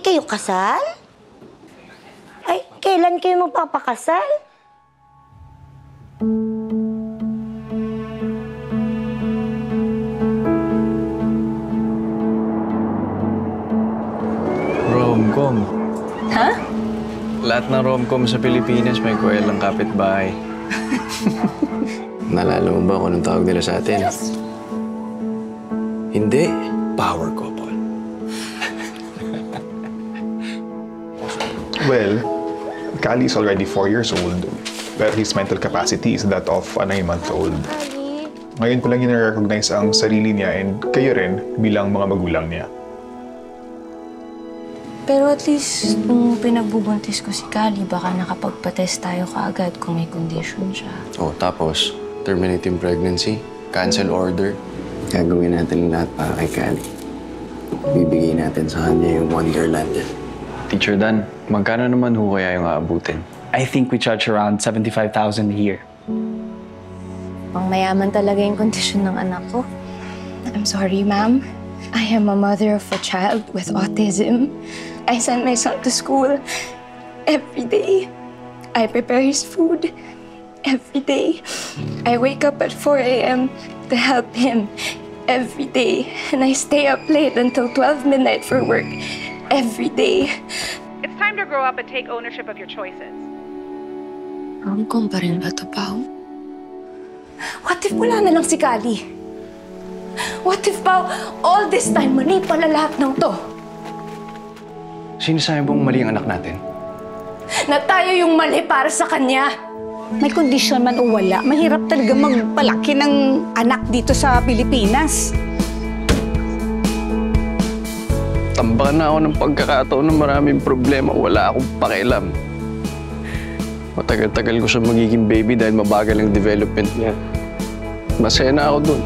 kayo kasal? Ay, kailan kayo magpapakasal? Rom-com. Ha? Lahat ng rom-com sa Pilipinas may kwelang kapitbahay. Naalala mo ba kung anong tawag nila sa atin? Hindi. Power couple. Well, Kali is already 4 years old, but his mental capacity is that of a 9-month-old. Ngayon pa lang niya na-recognize ang sarili niya and kayo rin bilang mga magulang niya. Pero at least, nung pinagbubuntis ko si Kali, baka nakapagpa-test tayo kaagad kung may condition siya. Oh, tapos, terminating pregnancy, cancel order. Gagawin natin lahat para kay Kali. Bibigay natin sa kanya yung Wonderland. Teacher Dan, magkano naman ho kaya yung aabutin? I think we charge around 75,000 a year. Pang mayaman talaga yung kondisyon ng anak ko. I'm sorry, ma'am. I am a mother of a child with autism. I send my son to school every day. I prepare his food every day. I wake up at 4 a.m. to help him every day. And I stay up late until 12 midnight for work every day. It's time to grow up and take ownership of your choices. Rom-com pa rin ba ito, Pao? What if wala na lang si Kali? What if, Pao, all this time, mali pala lahat ng to? Sinasabi bang mali ang anak natin? Na tayo yung mali para sa kanya. May kondisyon man o wala, mahirap talaga magpalaki ng anak dito sa Pilipinas. Tambakan na ako ng pagkakataon ng maraming problema. Wala akong pakialam. Matagal-tagal ko siya magiging baby dahil mabagal ang development niya. Masaya na ako dun.